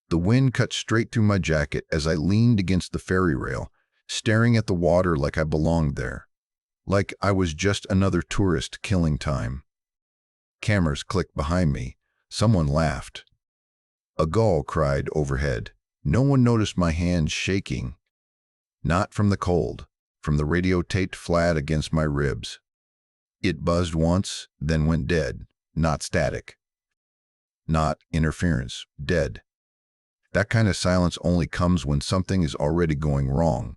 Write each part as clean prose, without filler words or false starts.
The wind cut straight through my jacket as I leaned against the ferry rail, staring at the water like I belonged there, like I was just another tourist killing time. Cameras clicked behind me. Someone laughed. A gull cried overhead. No one noticed my hands shaking. Not from the cold, from the radio taped flat against my ribs. It buzzed once, then went dead. Not static. Not interference. Dead. That kind of silence only comes when something is already going wrong.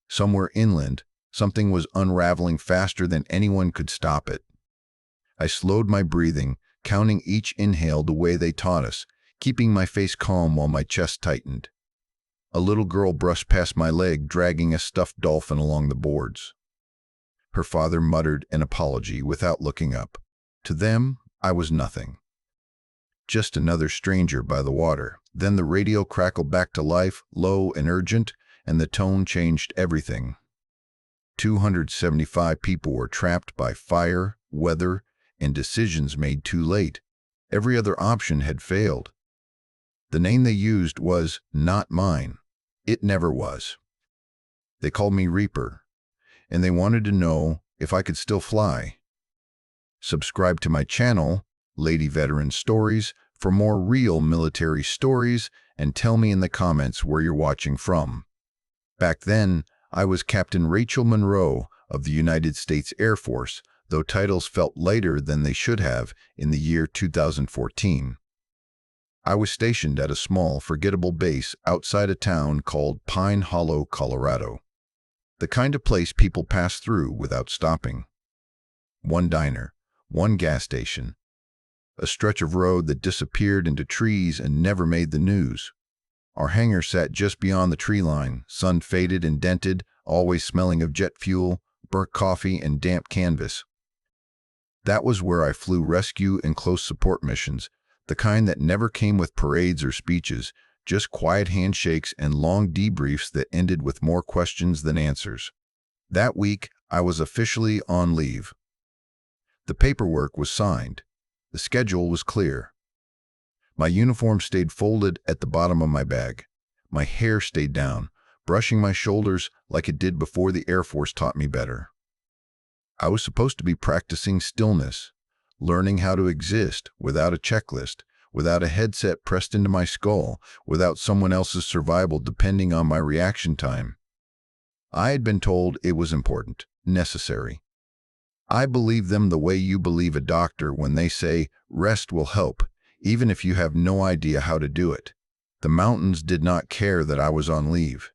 Somewhere inland, something was unraveling faster than anyone could stop it. I slowed my breathing, counting each inhale the way they taught us, keeping my face calm while my chest tightened. A little girl brushed past my leg, dragging a stuffed dolphin along the boards. Her father muttered an apology without looking up. To them, I was nothing. Just another stranger by the water. Then the radio crackled back to life, low and urgent, and the tone changed everything. 275 people were trapped by fire, weather, and decisions made too late. Every other option had failed. The name they used was not mine. It never was. They called me Reaper, and they wanted to know if I could still fly. Subscribe to my channel, Lady Veteran Stories, for more real military stories, and tell me in the comments where you're watching from. Back then, I was Captain Rachel Monroe of the United States Air Force, though titles felt lighter than they should have in the year 2014. I was stationed at a small, forgettable base outside a town called Pine Hollow, Colorado. The kind of place people pass through without stopping. One diner, one gas station, a stretch of road that disappeared into trees and never made the news. Our hangar sat just beyond the tree line, sun-faded and dented, always smelling of jet fuel, burnt coffee, and damp canvas. That was where I flew rescue and close support missions, the kind that never came with parades or speeches, just quiet handshakes and long debriefs that ended with more questions than answers. That week, I was officially on leave. The paperwork was signed. The schedule was clear. My uniform stayed folded at the bottom of my bag. My hair stayed down, brushing my shoulders like it did before the Air Force taught me better. I was supposed to be practicing stillness, learning how to exist without a checklist, without a headset pressed into my skull, without someone else's survival depending on my reaction time. I had been told it was important, necessary. I believe them the way you believe a doctor when they say rest will help, even if you have no idea how to do it. The mountains did not care that I was on leave.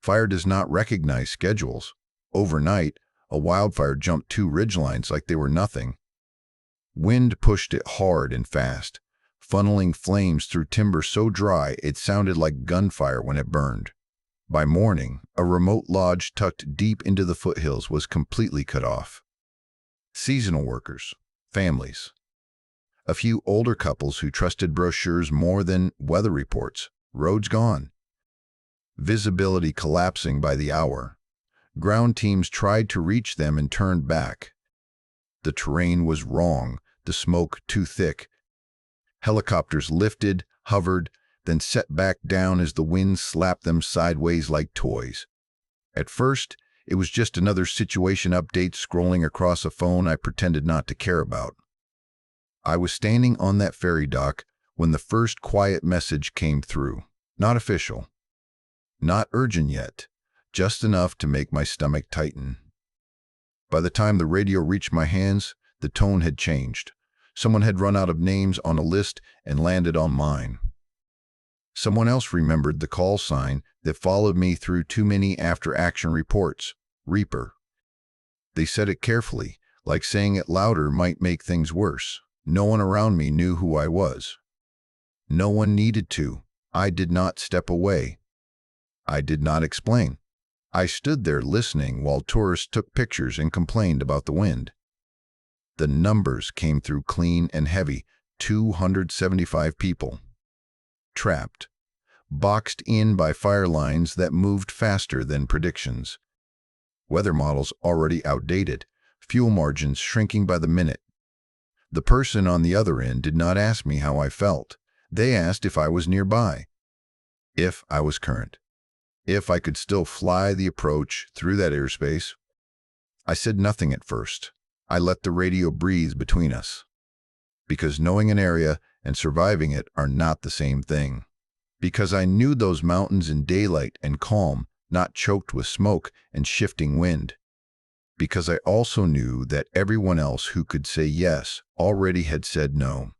Fire does not recognize schedules. Overnight, a wildfire jumped 2 ridgelines like they were nothing. Wind pushed it hard and fast, funneling flames through timber so dry it sounded like gunfire when it burned. By morning, a remote lodge tucked deep into the foothills was completely cut off. Seasonal workers, families. A few older couples who trusted brochures more than weather reports. Roads gone. Visibility collapsing by the hour. Ground teams tried to reach them and turned back. The terrain was wrong, the smoke too thick. Helicopters lifted, hovered, then set back down as the wind slapped them sideways like toys. At first, it was just another situation update scrolling across a phone I pretended not to care about. I was standing on that ferry dock when the first quiet message came through. Not official. Not urgent yet, just enough to make my stomach tighten. By the time the radio reached my hands, the tone had changed. Someone had run out of names on a list and landed on mine. Someone else remembered the call sign that followed me through too many after-action reports. Reaper. They said it carefully, like saying it louder might make things worse. No one around me knew who I was. No one needed to. I did not step away. I did not explain. I stood there listening while tourists took pictures and complained about the wind. The numbers came through clean and heavy. 275 people. Trapped. Boxed in by fire lines that moved faster than predictions. Weather models already outdated. Fuel margins shrinking by the minute. The person on the other end did not ask me how I felt. They asked if I was nearby, if I was current, if I could still fly the approach through that airspace. I said nothing at first. I let the radio breathe between us. Because knowing an area and surviving it are not the same thing. Because I knew those mountains in daylight and calm, not choked with smoke and shifting wind. Because I also knew that everyone else who could say yes already had said no.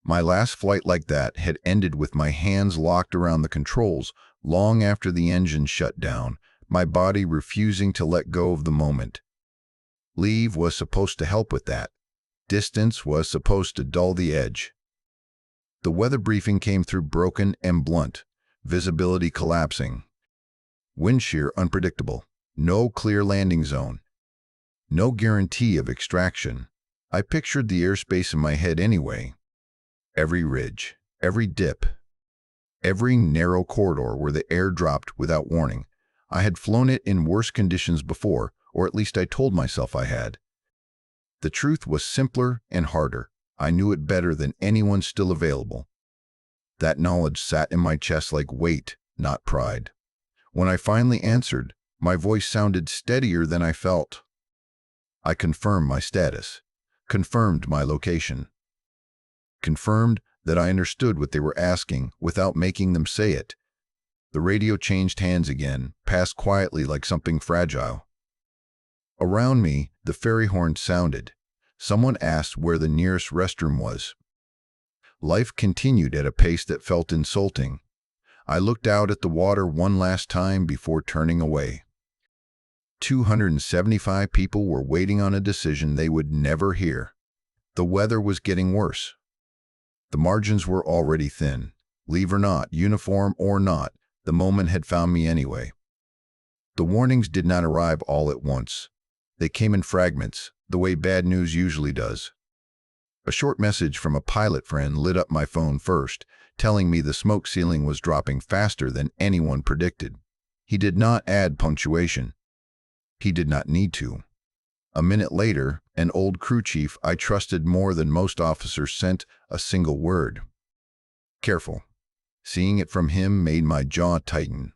My last flight like that had ended with my hands locked around the controls long after the engine shut down, my body refusing to let go of the moment. Leave was supposed to help with that. Distance was supposed to dull the edge. The weather briefing came through broken and blunt, visibility collapsing. Wind shear unpredictable, no clear landing zone, no guarantee of extraction. I pictured the airspace in my head anyway. Every ridge, every dip, every narrow corridor where the air dropped without warning. I had flown it in worse conditions before, or at least I told myself I had. The truth was simpler and harder. I knew it better than anyone still available. That knowledge sat in my chest like weight, not pride. When I finally answered, my voice sounded steadier than I felt. I confirmed my status, confirmed my location, confirmed that I understood what they were asking without making them say it. The radio changed hands again, passed quietly like something fragile. Around me, the ferry horn sounded. Someone asked where the nearest restroom was. Life continued at a pace that felt insulting. I looked out at the water one last time before turning away. 275 people were waiting on a decision they would never hear. The weather was getting worse. The margins were already thin. Leave or not, uniform or not, the moment had found me anyway. The warnings did not arrive all at once. They came in fragments, the way bad news usually does. A short message from a pilot friend lit up my phone first, telling me the smoke ceiling was dropping faster than anyone predicted. He did not add punctuation. He did not need to. A minute later, an old crew chief I trusted more than most officers sent a single word. Careful. Seeing it from him made my jaw tighten.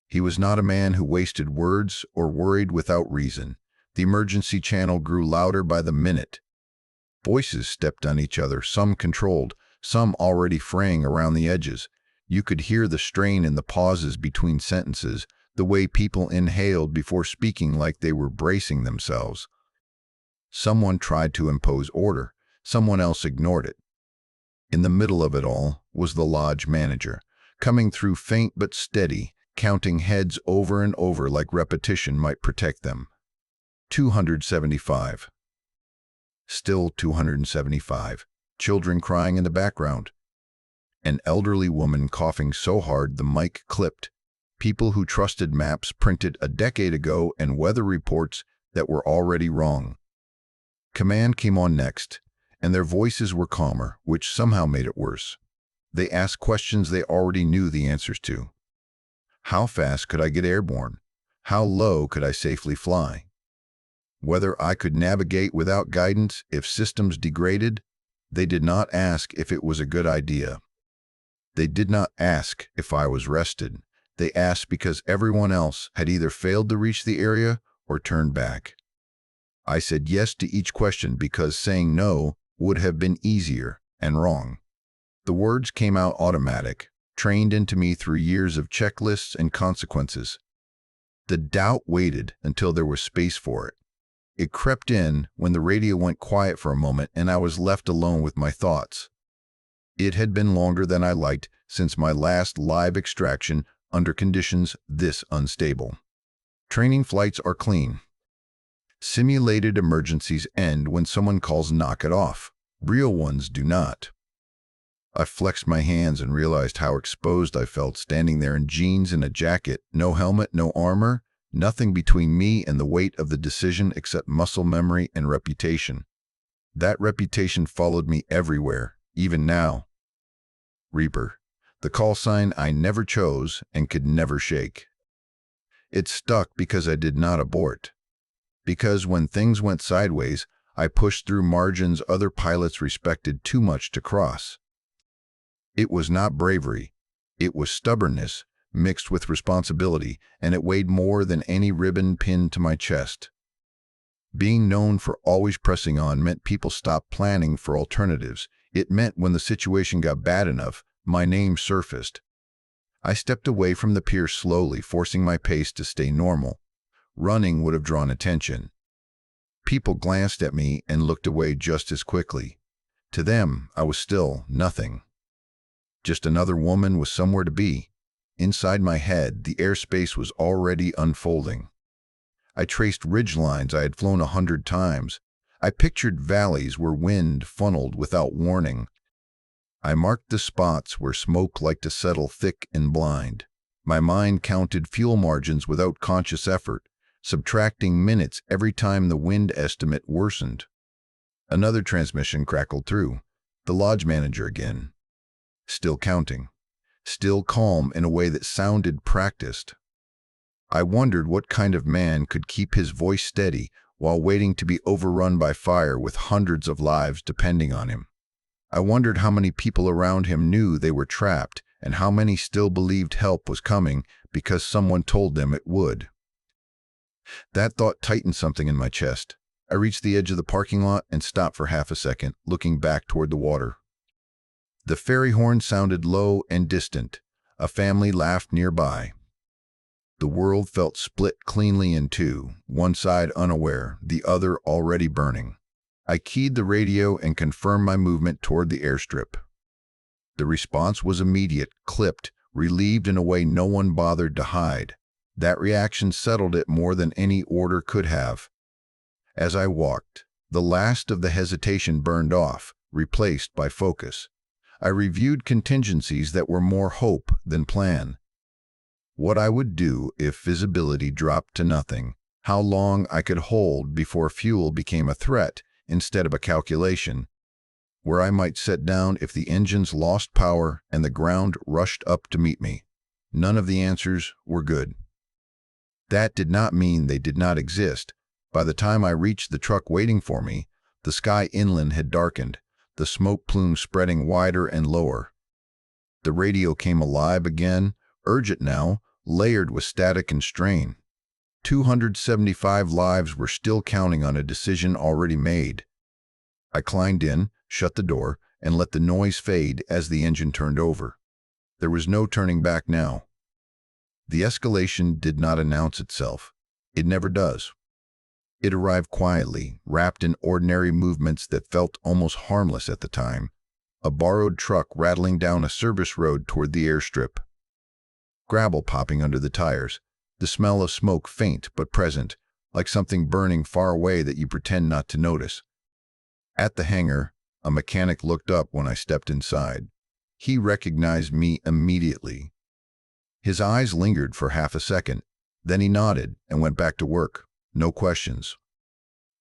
He was not a man who wasted words or worried without reason. The emergency channel grew louder by the minute. Voices stepped on each other, some controlled, some already fraying around the edges. You could hear the strain in the pauses between sentences, the way people inhaled before speaking like they were bracing themselves. Someone tried to impose order. Someone else ignored it. In the middle of it all was the lodge manager, coming through faint but steady, counting heads over and over like repetition might protect them. 275. Still 275. Children crying in the background. An elderly woman coughing so hard the mic clipped. People who trusted maps printed a decade ago and weather reports that were already wrong. Command came on next, and their voices were calmer, which somehow made it worse. They asked questions they already knew the answers to. How fast could I get airborne? How low could I safely fly? Whether I could navigate without guidance if systems degraded. They did not ask if it was a good idea. They did not ask if I was rested. They asked because everyone else had either failed to reach the area or turned back. I said yes to each question because saying no would have been easier and wrong. The words came out automatic, trained into me through years of checklists and consequences. The doubt waited until there was space for it. It crept in when the radio went quiet for a moment and I was left alone with my thoughts. It had been longer than I liked since my last live extraction under conditions this unstable. Training flights are clean. Simulated emergencies end when someone calls knock it off. Real ones do not. I flexed my hands and realized how exposed I felt standing there in jeans and a jacket, no helmet, no armor, nothing between me and the weight of the decision except muscle memory and reputation. That reputation followed me everywhere, even now. Reaper, the call sign I never chose and could never shake. It stuck because I did not abort. Because when things went sideways, I pushed through margins other pilots respected too much to cross. It was not bravery. It was stubbornness, mixed with responsibility, and it weighed more than any ribbon pinned to my chest. Being known for always pressing on meant people stopped planning for alternatives. It meant when the situation got bad enough, my name surfaced. I stepped away from the pier slowly, forcing my pace to stay normal. Running would have drawn attention. People glanced at me and looked away just as quickly. To them, I was still nothing. Just another woman with somewhere to be. Inside my head, the airspace was already unfolding. I traced ridgelines I had flown 100 times. I pictured valleys where wind funneled without warning. I marked the spots where smoke liked to settle thick and blind. My mind counted fuel margins without conscious effort, subtracting minutes every time the wind estimate worsened. Another transmission crackled through. The lodge manager again. Still counting. Still calm in a way that sounded practiced. I wondered what kind of man could keep his voice steady while waiting to be overrun by fire with hundreds of lives depending on him. I wondered how many people around him knew they were trapped and how many still believed help was coming because someone told them it would. That thought tightened something in my chest. I reached the edge of the parking lot and stopped for half a second, looking back toward the water. The ferry horn sounded low and distant. A family laughed nearby. The world felt split cleanly in two, one side unaware, the other already burning. I keyed the radio and confirmed my movement toward the airstrip. The response was immediate, clipped, relieved in a way no one bothered to hide. That reaction settled it more than any order could have. As I walked, the last of the hesitation burned off, replaced by focus. I reviewed contingencies that were more hope than plan. What I would do if visibility dropped to nothing, how long I could hold before fuel became a threat instead of a calculation, where I might set down if the engines lost power and the ground rushed up to meet me. None of the answers were good. That did not mean they did not exist. By the time I reached the truck waiting for me, the sky inland had darkened, the smoke plumes spreading wider and lower. The radio came alive again, urgent now, layered with static and strain. 275 lives were still counting on a decision already made. I climbed in, shut the door, and let the noise fade as the engine turned over. There was no turning back now. The escalation did not announce itself. It never does. It arrived quietly, wrapped in ordinary movements that felt almost harmless at the time. A borrowed truck rattling down a service road toward the airstrip. Gravel popping under the tires. The smell of smoke faint but present, like something burning far away that you pretend not to notice. At the hangar, a mechanic looked up when I stepped inside. He recognized me immediately. His eyes lingered for half a second. Then he nodded and went back to work. No questions.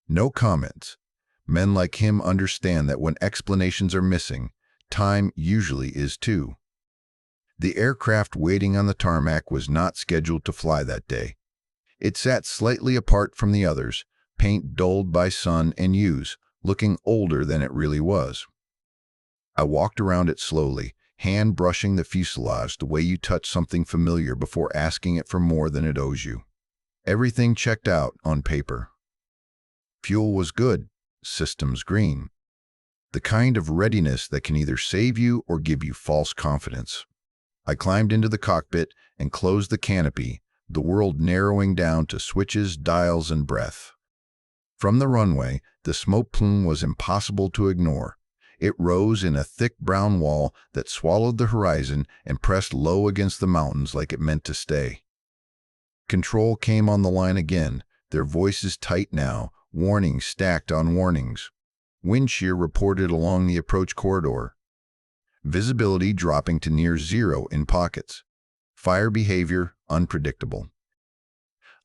No comments. Men like him understand that when explanations are missing, time usually is too. The aircraft waiting on the tarmac was not scheduled to fly that day. It sat slightly apart from the others, paint dulled by sun and use, looking older than it really was. I walked around it slowly, hand brushing the fuselage the way you touch something familiar before asking it for more than it owes you. Everything checked out on paper. Fuel was good, systems green. The kind of readiness that can either save you or give you false confidence. I climbed into the cockpit and closed the canopy, the world narrowing down to switches, dials, and breath. From the runway, the smoke plume was impossible to ignore. It rose in a thick brown wall that swallowed the horizon and pressed low against the mountains like it meant to stay. Control came on the line again, their voices tight now, warnings stacked on warnings. Wind shear reported along the approach corridor. Visibility dropping to near zero in pockets. Fire behavior unpredictable.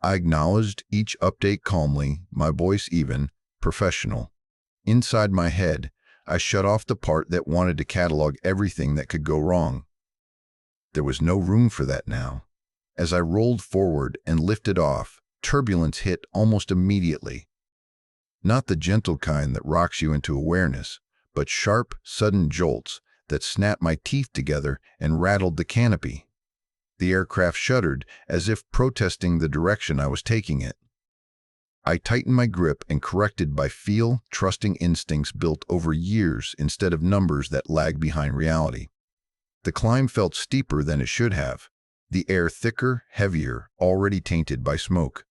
I acknowledged each update calmly, my voice even, professional. Inside my head, I shut off the part that wanted to catalog everything that could go wrong. There was no room for that now. As I rolled forward and lifted off, turbulence hit almost immediately. Not the gentle kind that rocks you into awareness, but sharp, sudden jolts, that snapped my teeth together and rattled the canopy. The aircraft shuddered, as if protesting the direction I was taking it. I tightened my grip and corrected by feel, trusting instincts built over years instead of numbers that lag behind reality. The climb felt steeper than it should have, the air thicker, heavier, already tainted by smoke.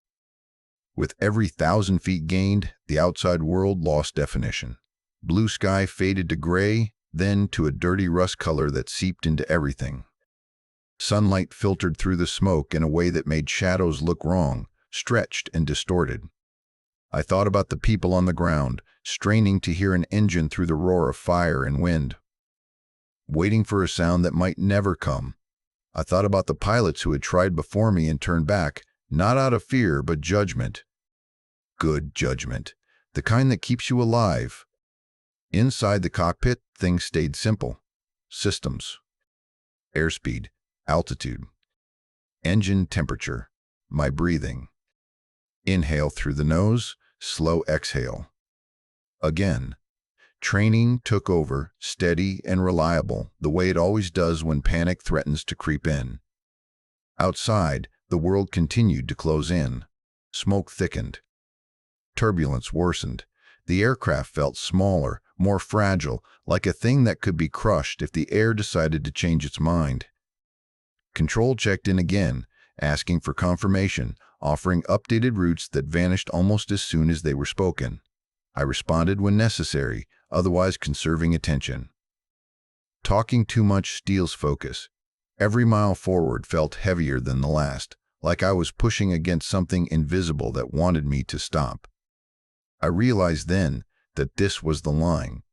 With every 1,000 feet gained, the outside world lost definition. Blue sky faded to gray, then to a dirty rust color that seeped into everything. Sunlight filtered through the smoke in a way that made shadows look wrong, stretched and distorted. I thought about the people on the ground, straining to hear an engine through the roar of fire and wind, waiting for a sound that might never come. I thought about the pilots who had tried before me and turned back, not out of fear but judgment. Good judgment, the kind that keeps you alive. Inside the cockpit, things stayed simple. Systems. Airspeed, altitude, engine temperature, my breathing. Inhale through the nose, slow exhale. Again. Training took over, steady and reliable, the way it always does when panic threatens to creep in. Outside, the world continued to close in. Smoke thickened. Turbulence worsened. The aircraft felt smaller, more fragile, like a thing that could be crushed if the air decided to change its mind. Control checked in again, asking for confirmation, offering updated routes that vanished almost as soon as they were spoken. I responded when necessary, otherwise conserving attention. Talking too much steals focus. Every mile forward felt heavier than the last, like I was pushing against something invisible that wanted me to stop. I realized then that this was the line,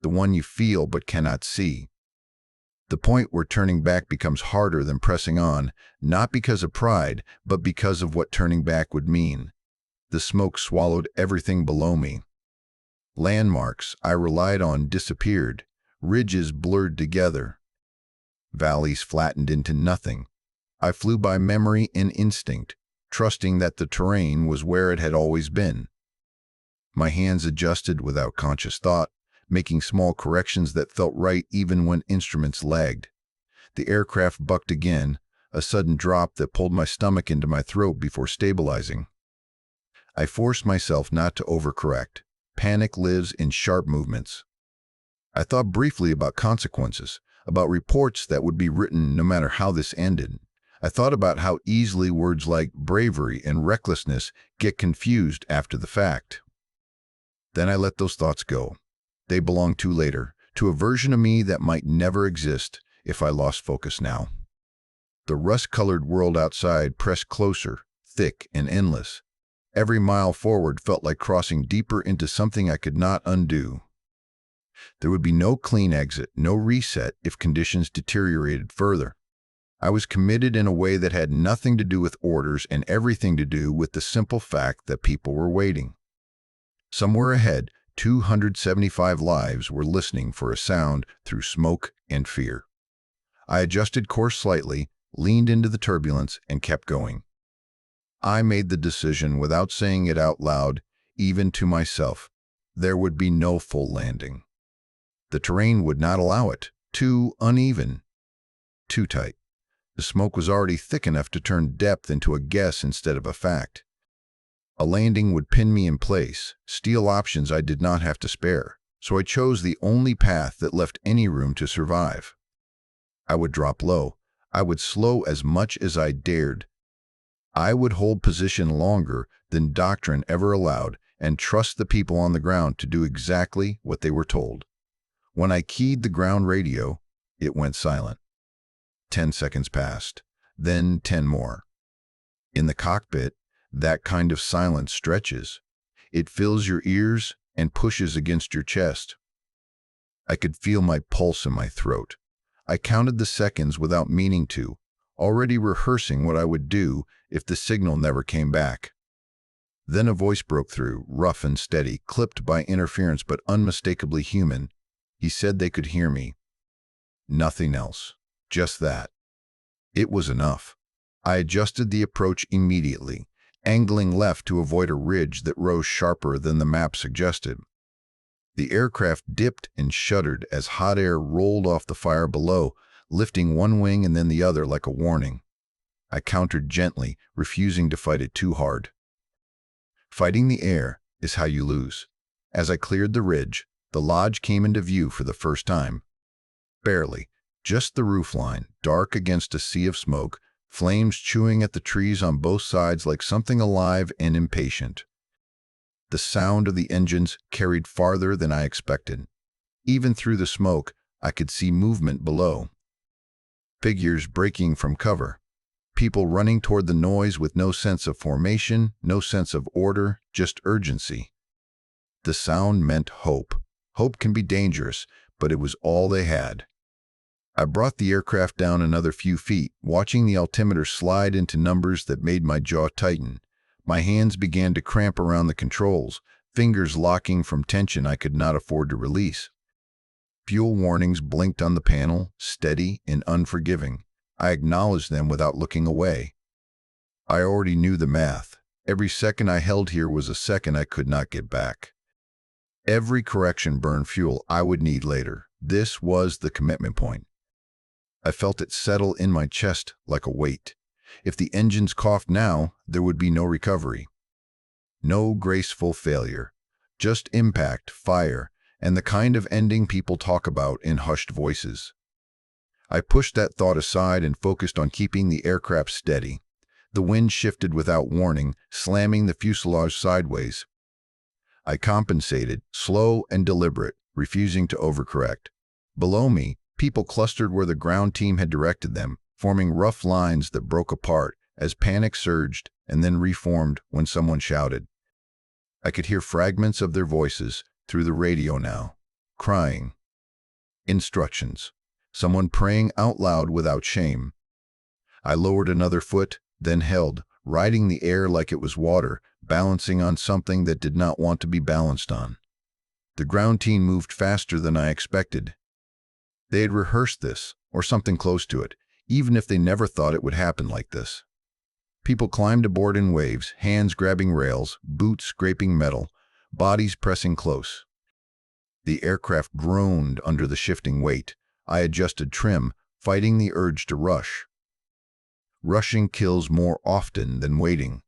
the one you feel but cannot see. The point where turning back becomes harder than pressing on, not because of pride, but because of what turning back would mean. The smoke swallowed everything below me. Landmarks I relied on disappeared, ridges blurred together. Valleys flattened into nothing. I flew by memory and instinct, trusting that the terrain was where it had always been. My hands adjusted without conscious thought, making small corrections that felt right even when instruments lagged. The aircraft bucked again, a sudden drop that pulled my stomach into my throat before stabilizing. I forced myself not to overcorrect. Panic lives in sharp movements. I thought briefly about consequences, about reports that would be written no matter how this ended. I thought about how easily words like bravery and recklessness get confused after the fact. Then I let those thoughts go. They belonged to later, to a version of me that might never exist if I lost focus now. The rust-colored world outside pressed closer, thick and endless. Every mile forward felt like crossing deeper into something I could not undo. There would be no clean exit, no reset if conditions deteriorated further. I was committed in a way that had nothing to do with orders and everything to do with the simple fact that people were waiting. Somewhere ahead, 275 lives were listening for a sound through smoke and fear. I adjusted course slightly, leaned into the turbulence, and kept going. I made the decision without saying it out loud, even to myself. There would be no full landing. The terrain would not allow it. Too uneven. Too tight. The smoke was already thick enough to turn depth into a guess instead of a fact. A landing would pin me in place, steal options I did not have to spare, so I chose the only path that left any room to survive. I would drop low. I would slow as much as I dared. I would hold position longer than doctrine ever allowed and trust the people on the ground to do exactly what they were told. When I keyed the ground radio, it went silent. 10 seconds passed, then 10 more. In the cockpit, that kind of silence stretches. It fills your ears and pushes against your chest. I could feel my pulse in my throat. I counted the seconds without meaning to, already rehearsing what I would do if the signal never came back. Then a voice broke through, rough and steady, clipped by interference but unmistakably human. He said they could hear me. Nothing else. Just that. It was enough. I adjusted the approach immediately, angling left to avoid a ridge that rose sharper than the map suggested. The aircraft dipped and shuddered as hot air rolled off the fire below, lifting one wing and then the other like a warning. I countered gently, refusing to fight it too hard. Fighting the air is how you lose. As I cleared the ridge, the lodge came into view for the first time. Barely, just the roofline, dark against a sea of smoke, flames chewing at the trees on both sides like something alive and impatient. The sound of the engines carried farther than I expected. Even through the smoke, I could see movement below. Figures breaking from cover. People running toward the noise with no sense of formation, no sense of order, just urgency. The sound meant hope. Hope can be dangerous, but it was all they had. I brought the aircraft down another few feet, watching the altimeter slide into numbers that made my jaw tighten. My hands began to cramp around the controls, fingers locking from tension I could not afford to release. Fuel warnings blinked on the panel, steady and unforgiving. I acknowledged them without looking away. I already knew the math. Every second I held here was a second I could not get back. Every correction burned fuel I would need later. This was the commitment point. I felt it settle in my chest like a weight. If the engines coughed now, there would be no recovery. No graceful failure. Just impact, fire, and the kind of ending people talk about in hushed voices. I pushed that thought aside and focused on keeping the aircraft steady. The wind shifted without warning, slamming the fuselage sideways. I compensated, slow and deliberate, refusing to overcorrect. Below me, people clustered where the ground team had directed them, forming rough lines that broke apart as panic surged and then reformed when someone shouted. I could hear fragments of their voices through the radio now, crying. Instructions. Someone praying out loud without shame. I lowered another foot, then held, riding the air like it was water, balancing on something that did not want to be balanced on. The ground team moved faster than I expected. They had rehearsed this, or something close to it, even if they never thought it would happen like this. People climbed aboard in waves, hands grabbing rails, boots scraping metal, bodies pressing close. The aircraft groaned under the shifting weight. I adjusted trim, fighting the urge to rush. Rushing kills more often than waiting.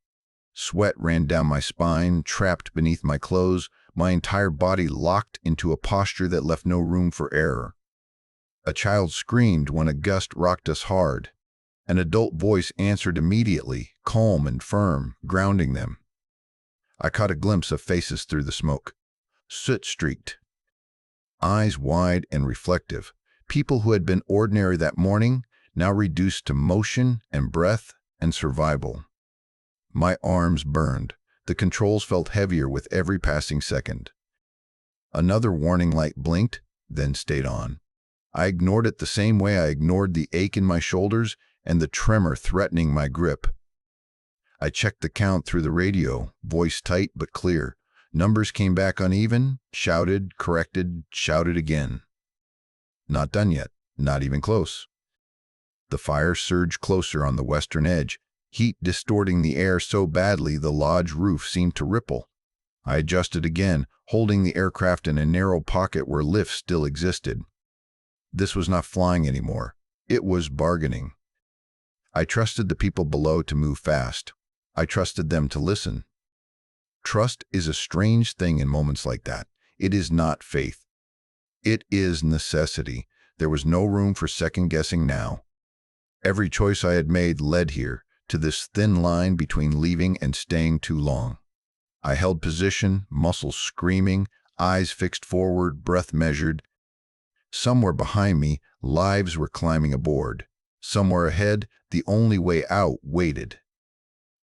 Sweat ran down my spine, trapped beneath my clothes, my entire body locked into a posture that left no room for error. A child screamed when a gust rocked us hard. An adult voice answered immediately, calm and firm, grounding them. I caught a glimpse of faces through the smoke. Soot-streaked. Eyes wide and reflective. People who had been ordinary that morning, now reduced to motion and breath and survival. My arms burned. The controls felt heavier with every passing second. Another warning light blinked, then stayed on. I ignored it the same way I ignored the ache in my shoulders and the tremor threatening my grip. I checked the count through the radio, voice tight but clear. Numbers came back uneven, shouted, corrected, shouted again. Not done yet, not even close. The fire surged closer on the western edge, heat distorting the air so badly the lodge roof seemed to ripple. I adjusted again, holding the aircraft in a narrow pocket where lifts still existed. This was not flying anymore. It was bargaining. I trusted the people below to move fast. I trusted them to listen. Trust is a strange thing in moments like that. It is not faith. It is necessity. There was no room for second-guessing now. Every choice I had made led here, to this thin line between leaving and staying too long. I held position, muscles screaming, eyes fixed forward, breath measured. Somewhere behind me, lives were climbing aboard. Somewhere ahead, the only way out waited.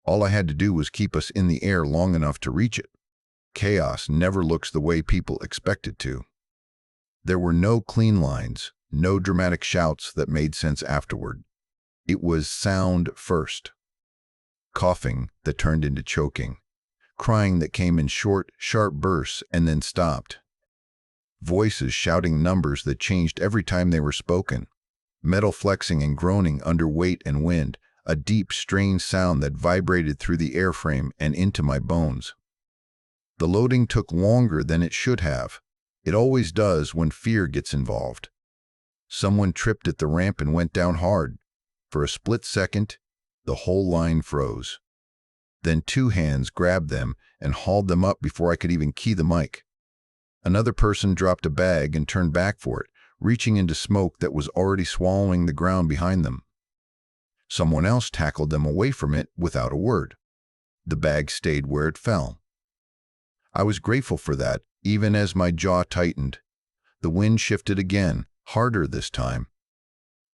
All I had to do was keep us in the air long enough to reach it. Chaos never looks the way people expect it to. There were no clean lines, no dramatic shouts that made sense afterward. It was sound first. Coughing that turned into choking. Crying that came in short, sharp bursts and then stopped. Voices shouting numbers that changed every time they were spoken. Metal flexing and groaning under weight and wind. A deep, strained sound that vibrated through the airframe and into my bones. The loading took longer than it should have. It always does when fear gets involved. Someone tripped at the ramp and went down hard. For a split second, the whole line froze. Then two hands grabbed them and hauled them up before I could even key the mic. Another person dropped a bag and turned back for it, reaching into smoke that was already swallowing the ground behind them. Someone else tackled them away from it without a word. The bag stayed where it fell. I was grateful for that, even as my jaw tightened. The wind shifted again, harder this time.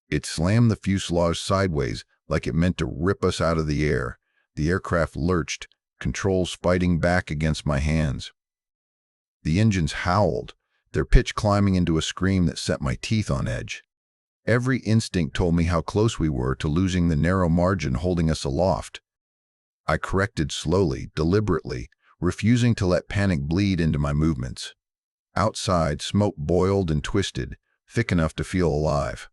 It slammed the fuselage sideways like it meant to rip us out of the air. The aircraft lurched, controls fighting back against my hands. The engines howled, their pitch climbing into a scream that set my teeth on edge. Every instinct told me how close we were to losing the narrow margin holding us aloft. I corrected slowly, deliberately, refusing to let panic bleed into my movements. Outside, smoke boiled and twisted, thick enough to feel alive.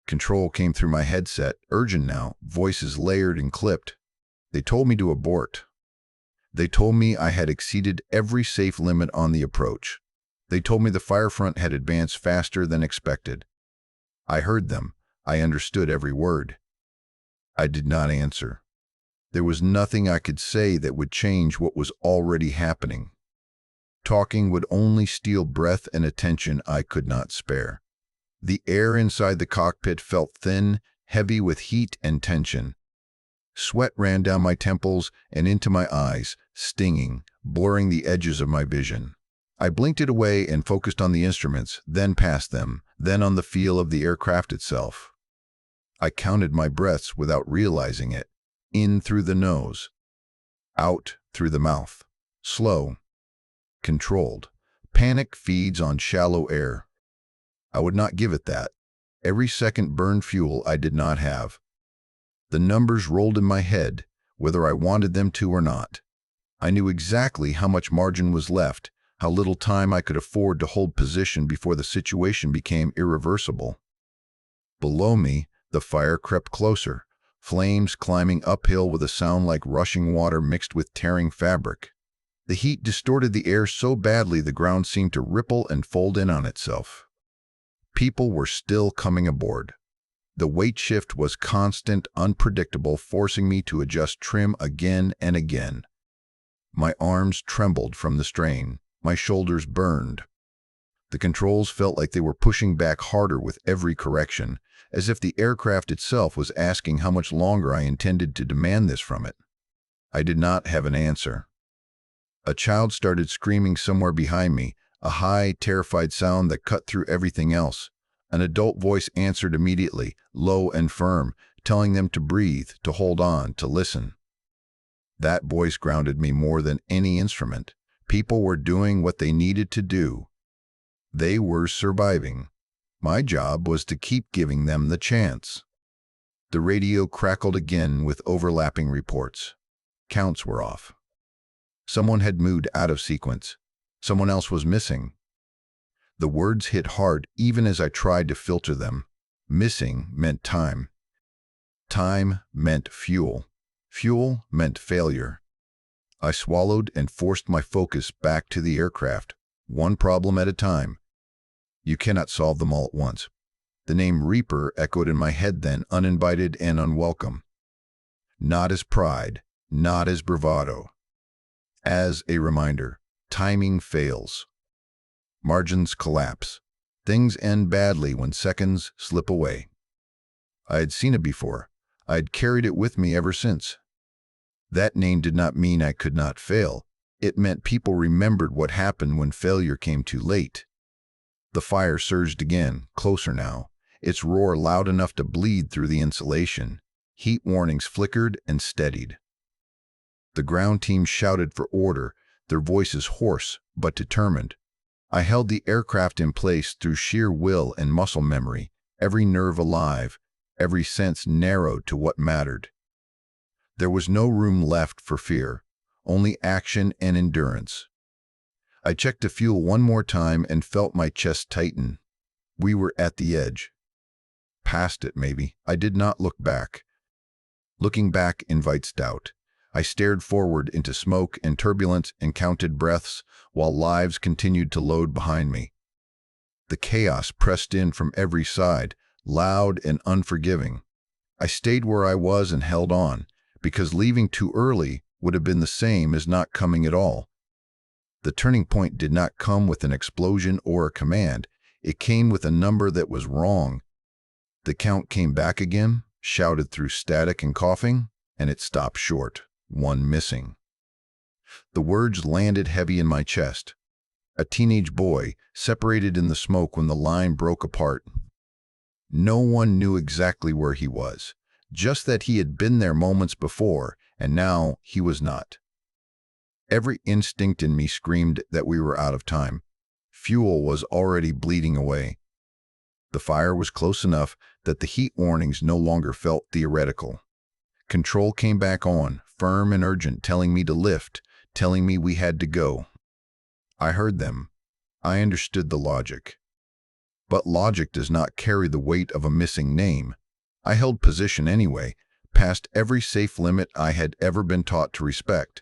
Control came through my headset, urgent now, voices layered and clipped. They told me to abort. They told me I had exceeded every safe limit on the approach. They told me the fire front had advanced faster than expected. I heard them. I understood every word. I did not answer. There was nothing I could say that would change what was already happening. Talking would only steal breath and attention I could not spare. The air inside the cockpit felt thin, heavy with heat and tension. Sweat ran down my temples and into my eyes, stinging, blurring the edges of my vision. I blinked it away and focused on the instruments, then past them, then on the feel of the aircraft itself. I counted my breaths without realizing it. In through the nose, out through the mouth. Slow, controlled. Panic feeds on shallow air. I would not give it that. Every second burned fuel I did not have. The numbers rolled in my head, whether I wanted them to or not. I knew exactly how much margin was left, how little time I could afford to hold position before the situation became irreversible. Below me, the fire crept closer, flames climbing uphill with a sound like rushing water mixed with tearing fabric. The heat distorted the air so badly the ground seemed to ripple and fold in on itself. People were still coming aboard. The weight shift was constant, unpredictable, forcing me to adjust trim again and again. My arms trembled from the strain. My shoulders burned. The controls felt like they were pushing back harder with every correction, as if the aircraft itself was asking how much longer I intended to demand this from it. I did not have an answer. A child started screaming somewhere behind me, a high, terrified sound that cut through everything else. An adult voice answered immediately, low and firm, telling them to breathe, to hold on, to listen. That voice grounded me more than any instrument. People were doing what they needed to do. They were surviving. My job was to keep giving them the chance. The radio crackled again with overlapping reports. Counts were off. Someone had moved out of sequence. Someone else was missing. The words hit hard even as I tried to filter them. Missing meant time. Time meant fuel. Fuel meant failure. I swallowed and forced my focus back to the aircraft, one problem at a time. You cannot solve them all at once. The name Reaper echoed in my head then, uninvited and unwelcome. Not as pride, not as bravado. As a reminder, timing fails. Margins collapse. Things end badly when seconds slip away. I had seen it before. I had carried it with me ever since. That name did not mean I could not fail. It meant people remembered what happened when failure came too late. The fire surged again, closer now, its roar loud enough to bleed through the insulation. Heat warnings flickered and steadied. The ground team shouted for order, their voices hoarse but determined. I held the aircraft in place through sheer will and muscle memory, every nerve alive, every sense narrowed to what mattered. There was no room left for fear, only action and endurance. I checked the fuel one more time and felt my chest tighten. We were at the edge. Past it, maybe. I did not look back. Looking back invites doubt. I stared forward into smoke and turbulence and counted breaths while lives continued to load behind me. The chaos pressed in from every side, loud and unforgiving. I stayed where I was and held on, because leaving too early would have been the same as not coming at all. The turning point did not come with an explosion or a command. It came with a number that was wrong. The count came back again, shouted through static and coughing, and it stopped short. One missing. The words landed heavy in my chest. A teenage boy, separated in the smoke when the line broke apart. No one knew exactly where he was, just that he had been there moments before, and now he was not. Every instinct in me screamed that we were out of time. Fuel was already bleeding away. The fire was close enough that the heat warnings no longer felt theoretical. Control came back on, firm and urgent, telling me to lift, telling me we had to go. I heard them. I understood the logic. But logic does not carry the weight of a missing name. I held position anyway, past every safe limit I had ever been taught to respect.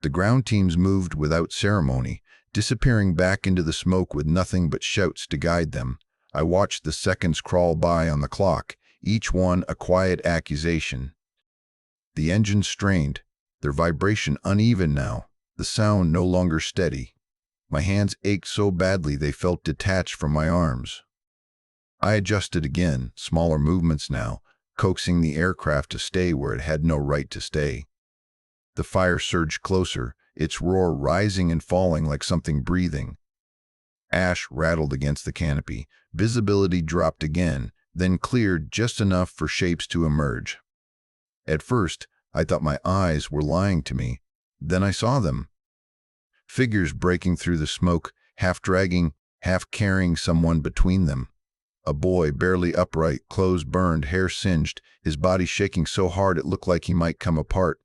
The ground teams moved without ceremony, disappearing back into the smoke with nothing but shouts to guide them. I watched the seconds crawl by on the clock, each one a quiet accusation. The engines strained, their vibration uneven now, the sound no longer steady. My hands ached so badly they felt detached from my arms. I adjusted again, smaller movements now, coaxing the aircraft to stay where it had no right to stay. The fire surged closer, its roar rising and falling like something breathing. Ash rattled against the canopy. Visibility dropped again, then cleared just enough for shapes to emerge. At first, I thought my eyes were lying to me. Then I saw them. Figures breaking through the smoke, half dragging, half carrying someone between them. A boy, barely upright, clothes burned, hair singed, his body shaking so hard it looked like he might come apart.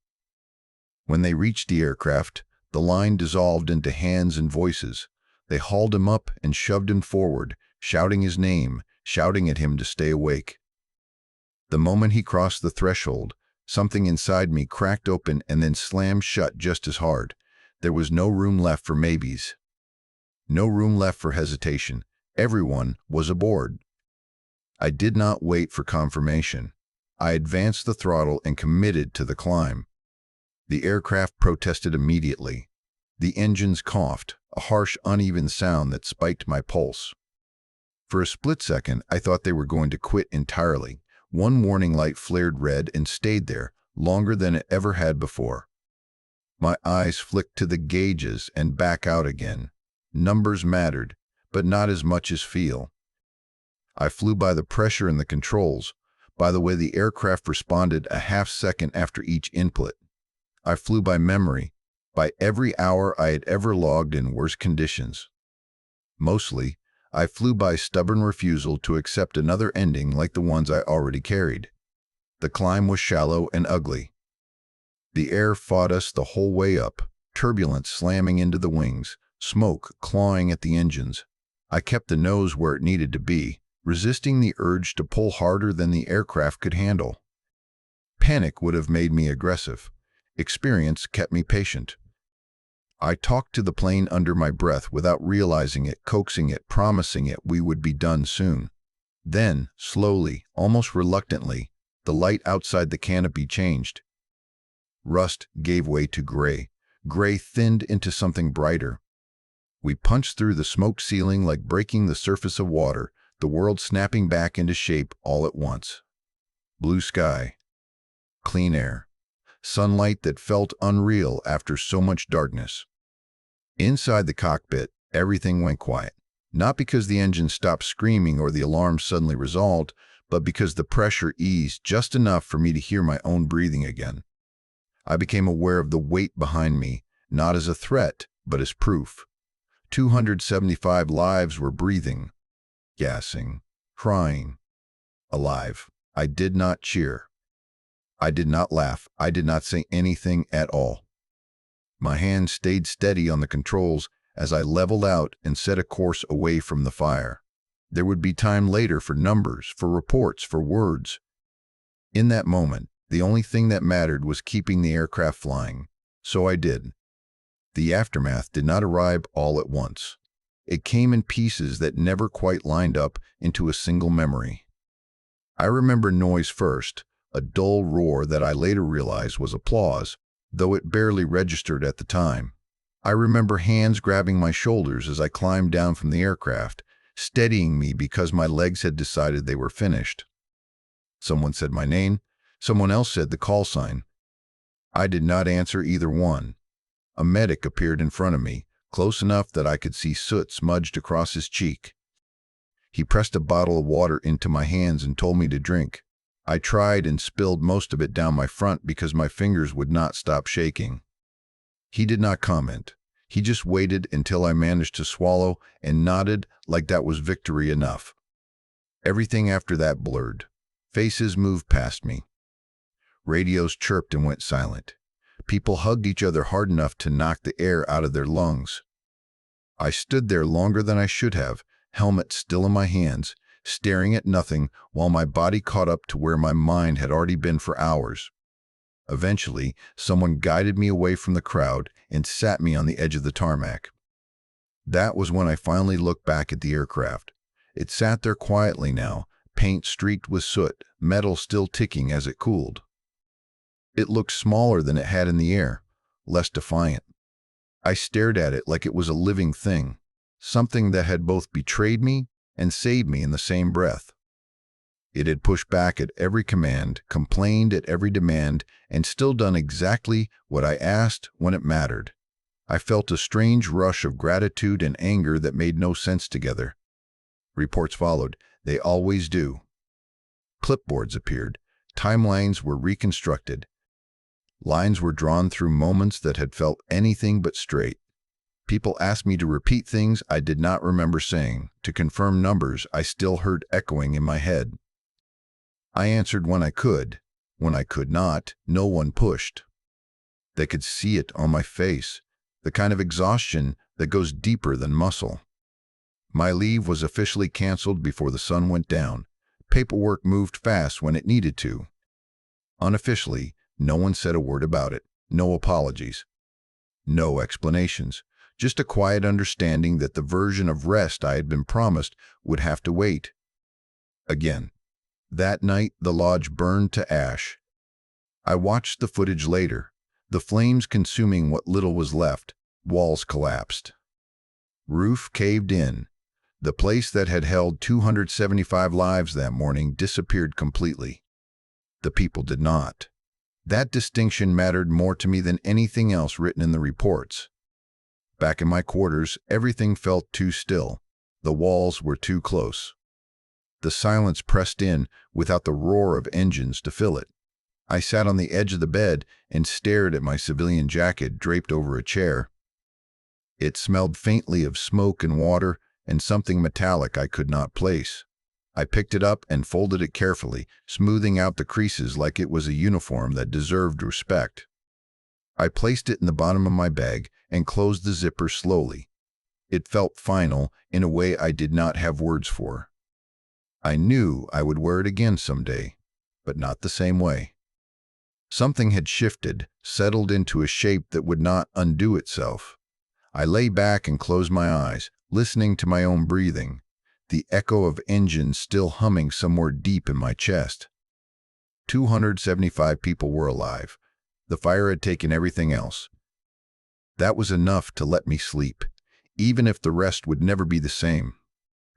When they reached the aircraft, the line dissolved into hands and voices. They hauled him up and shoved him forward, shouting his name, shouting at him to stay awake. The moment he crossed the threshold, something inside me cracked open and then slammed shut just as hard. There was no room left for maybes. No room left for hesitation. Everyone was aboard. I did not wait for confirmation. I advanced the throttle and committed to the climb. The aircraft protested immediately. The engines coughed, a harsh, uneven sound that spiked my pulse. For a split second, I thought they were going to quit entirely. One warning light flared red and stayed there, longer than it ever had before. My eyes flicked to the gauges and back out again. Numbers mattered, but not as much as feel. I flew by the pressure in the controls, by the way the aircraft responded a half second after each input. I flew by memory, by every hour I had ever logged in worse conditions. Mostly, I flew by stubborn refusal to accept another ending like the ones I already carried. The climb was shallow and ugly. The air fought us the whole way up, turbulence slamming into the wings, smoke clawing at the engines. I kept the nose where it needed to be, resisting the urge to pull harder than the aircraft could handle. Panic would have made me aggressive. Experience kept me patient. I talked to the plane under my breath without realizing it, coaxing it, promising it we would be done soon. Then, slowly, almost reluctantly, the light outside the canopy changed. Rust gave way to gray. Gray thinned into something brighter. We punched through the smoke ceiling like breaking the surface of water, the world snapping back into shape all at once. Blue sky. Clean air. Sunlight that felt unreal after so much darkness. Inside the cockpit, everything went quiet. Not because the engine stopped screaming or the alarm suddenly resolved, but because the pressure eased just enough for me to hear my own breathing again. I became aware of the weight behind me, not as a threat, but as proof. 275 lives were breathing, gassing, crying, alive. I did not cheer. I did not laugh. I did not say anything at all. My hand stayed steady on the controls as I leveled out and set a course away from the fire. There would be time later for numbers, for reports, for words. In that moment, The only thing that mattered was keeping the aircraft flying. So I did. The aftermath did not arrive all at once. It came in pieces that never quite lined up into a single memory. I remember noise first, a dull roar that I later realized was applause, though it barely registered at the time. I remember hands grabbing my shoulders as I climbed down from the aircraft, steadying me because my legs had decided they were finished. Someone said my name, someone else said the call sign. I did not answer either one. A medic appeared in front of me, close enough that I could see soot smudged across his cheek. He pressed a bottle of water into my hands and told me to drink. I tried and spilled most of it down my front because my fingers would not stop shaking. He did not comment. He just waited until I managed to swallow and nodded like that was victory enough. Everything after that blurred. Faces moved past me. Radios chirped and went silent. People hugged each other hard enough to knock the air out of their lungs. I stood there longer than I should have, helmet still in my hands, staring at nothing while my body caught up to where my mind had already been for hours. Eventually, someone guided me away from the crowd and sat me on the edge of the tarmac. That was when I finally looked back at the aircraft. It sat there quietly now, paint streaked with soot, metal still ticking as it cooled. It looked smaller than it had in the air, less defiant. I stared at it like it was a living thing, something that had both betrayed me and saved me in the same breath. It had pushed back at every command, complained at every demand, and still done exactly what I asked when it mattered. I felt a strange rush of gratitude and anger that made no sense together. Reports followed. They always do. Clipboards appeared. Timelines were reconstructed. Lines were drawn through moments that had felt anything but straight. People asked me to repeat things I did not remember saying, to confirm numbers I still heard echoing in my head. I answered when I could. When I could not, no one pushed. They could see it on my face, the kind of exhaustion that goes deeper than muscle. My leave was officially canceled before the sun went down. Paperwork moved fast when it needed to. Unofficially, no one said a word about it. No apologies. No explanations. Just a quiet understanding that the version of rest I had been promised would have to wait. Again. That night, the lodge burned to ash. I watched the footage later, the flames consuming what little was left. Walls collapsed. Roof caved in. The place that had held 275 lives that morning disappeared completely. The people did not. That distinction mattered more to me than anything else written in the reports. Back in my quarters, everything felt too still. The walls were too close. The silence pressed in without the roar of engines to fill it. I sat on the edge of the bed and stared at my civilian jacket draped over a chair. It smelled faintly of smoke and water and something metallic I could not place. I picked it up and folded it carefully, smoothing out the creases like it was a uniform that deserved respect. I placed it in the bottom of my bag and closed the zipper slowly. It felt final in a way I did not have words for. I knew I would wear it again someday, but not the same way. Something had shifted, settled into a shape that would not undo itself. I lay back and closed my eyes, listening to my own breathing, the echo of engines still humming somewhere deep in my chest. 275 people were alive. The fire had taken everything else. That was enough to let me sleep, even if the rest would never be the same.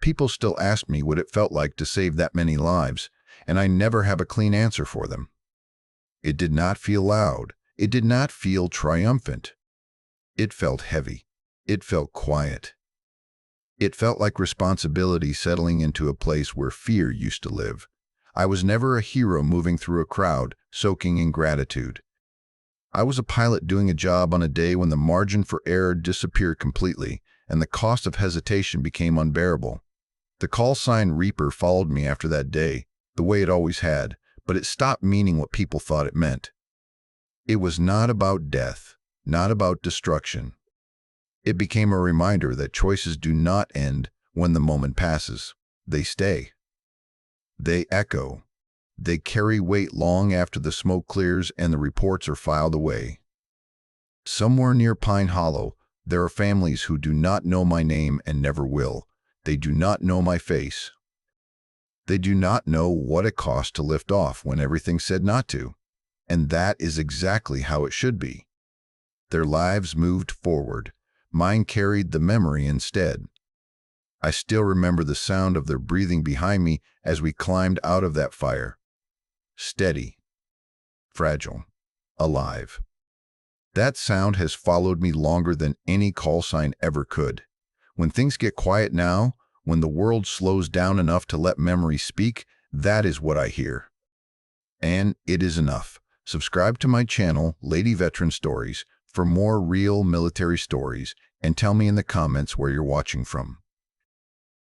People still ask me what it felt like to save that many lives, and I never have a clean answer for them. It did not feel loud. It did not feel triumphant. It felt heavy. It felt quiet. It felt like responsibility settling into a place where fear used to live. I was never a hero moving through a crowd, soaking in gratitude. I was a pilot doing a job on a day when the margin for error disappeared completely, and the cost of hesitation became unbearable. The call sign Reaper followed me after that day, the way it always had, but it stopped meaning what people thought it meant. It was not about death, not about destruction. It became a reminder that choices do not end when the moment passes. They stay. They echo. They carry weight long after the smoke clears and the reports are filed away. Somewhere near Pine Hollow, there are families who do not know my name and never will. They do not know my face. They do not know what it cost to lift off when everything said not to. And that is exactly how it should be. Their lives moved forward. Mine carried the memory instead. I still remember the sound of their breathing behind me as we climbed out of that fire. Steady, fragile, alive. That sound has followed me longer than any call sign ever could. When things get quiet now, when the world slows down enough to let memory speak, that is what I hear. And it is enough. Subscribe to my channel, Lady Veteran Stories, for more real military stories, and tell me in the comments where you're watching from.